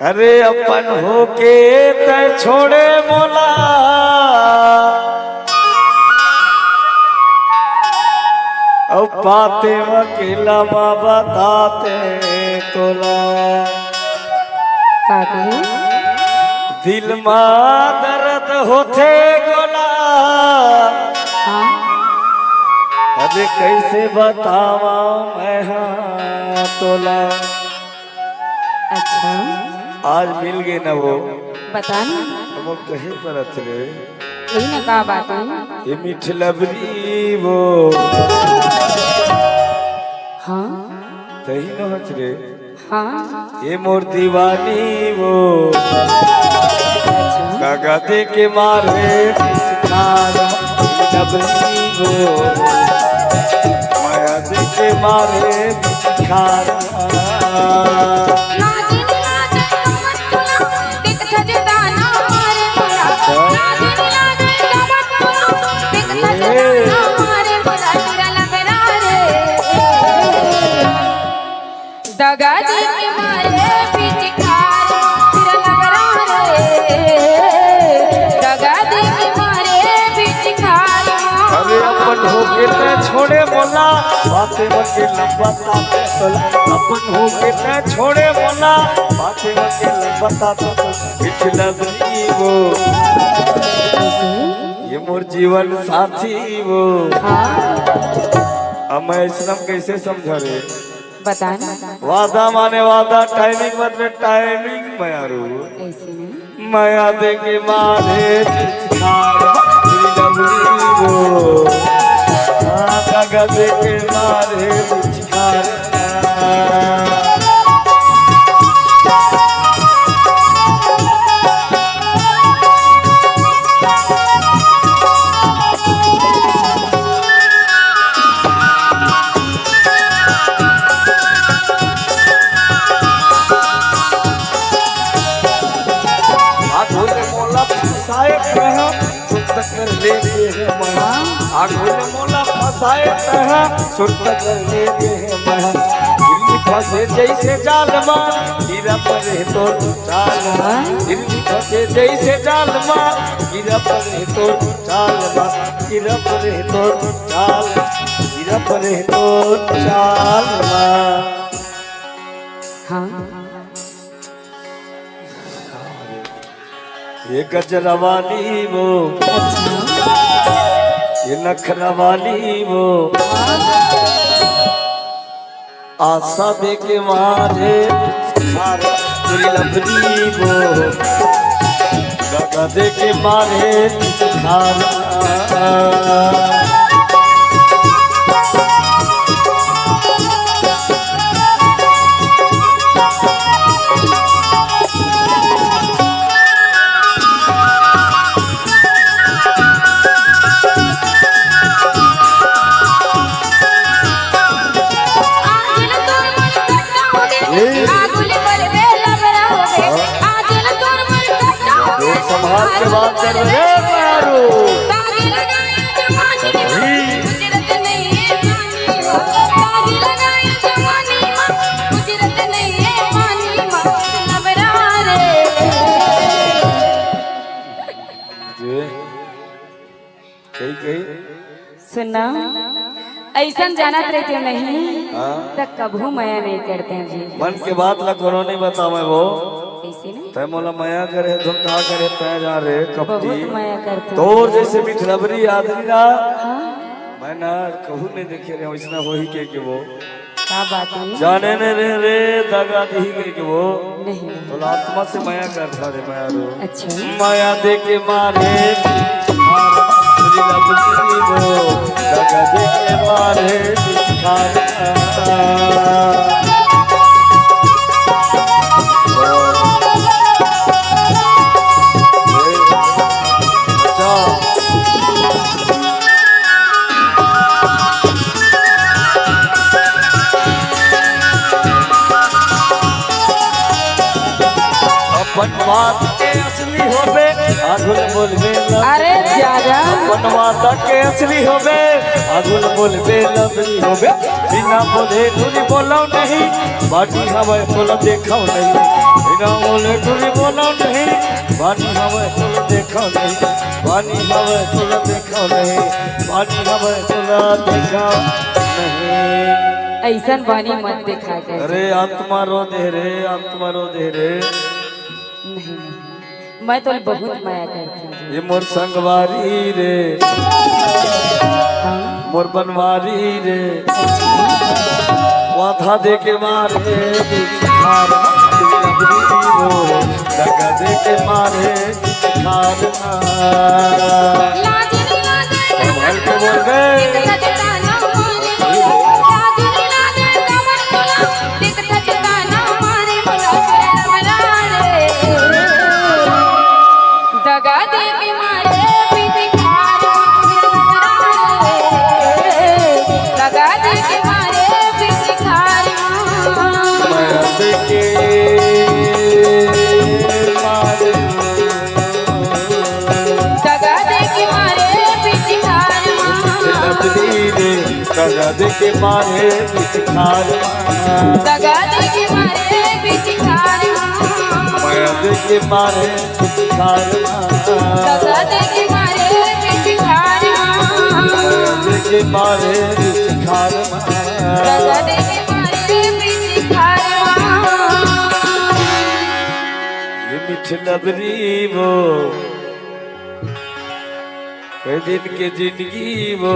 अरे अपन होके तय छोड़े मोला अब पाते वकीला बताते तोला दिल में दर्द होते गोला अरे कैसे बतावा मैं हाँ तोला। अच्छा आज मिल गए ना वो बता ना वो कहीं पर अथरे यही ना का बात है। ये मिठलबरी वो हाँ तही न हचरे हाँ ये मोर दीवानी वो काका दे के मारे मिठलबरी वो माया दे के मारे खारा दगा दे के मारे पिचकार तेरा लग रहा रे दगा दे के मारे पिचकार। अरे अपन होके ते छोड़े मोला बातें बके लंबा ताते तोला अपन होके ते छोड़े मोला बातें बके लंबा ताते तोला मिठलबरी वो ये मोर जीवन साथी वो। अब मैं इसनम कैसे समझा रे बताना वादा माने वादा टाइमिंग मतलब टाइमिंग मायारू ऐसे नहीं माया दे के मारे मिठलबरी वो काका दे के मारे कर लेते हैं महा आगुल मोला फसाए तहा सुरत कर लेते हैं महा दिल्ली फसे जैसे जाल मार गिरा पड़े तो चाल मार दिल्ली फसे जैसे जाल मार गिरा पड़े तो चाल मार गिरा पड़े तो चाल गिरा पड़े तो चाल मार। हाँ ये गजरा वाली वो ये नखरा वाली वो आशा दे के मारे तेरी लबरी वो गगा दे के मारे संभाल के बात कर रहे मारू सुना ऐसा जानत रहते हो नहीं तक कभू माया नहीं करते हैं जी मन के बात ला करो नहीं बता मैं वो ऐसे नहीं तय मोला माया करे तुम कहा करे तय जा रे कपटी बहुत माया करते तोर जैसे मिठलबरी आदमी ना मैं ना कहूँ नहीं देखे रे वैसा वही के वो क्या बात है जाने ने रे दगा दी के वो नहीं तो आत्मा से माया करता रे माया रो अच्छा माया दे के मारे तेरी लबरी वो दगा दे के मारे बात के असली होबे आगुल बोलबे अरे ज्यादा अपन माता के असली होबे आगुल बोलबे लबली होबे बिना बोले तुझे बोलो नहीं बाकी हवा बोला देखो नहीं बिना बोले तुझे बोला नहीं पानी हवे तुझे देखा नहीं पानी हवे तुझे देखा नहीं पानी हवे तुझे देखा नहीं ऐसा बानी मत दिखा कर। अरे आत्मा रो दे रे नहीं मैं तो बहुत माया करती हूँ। ये मोर संगवारी रे मोर बनवारी रे वाधा दे के मारे खार लगा दे के मारे खार बोल गए दगा दे के मारे दगा दे के मारे दगा दे के मारे दगा दे के मारे पिछाड़ दगा दे के मारे पिछाड़ माया दे के मारे पिछाड़ दगा दे के मारे पिछाड़ दे के मारे पिछाड़ दगा दे के मारे पिछाड़ ये मिठ नबरी वो कई दिन के जिंदगी वो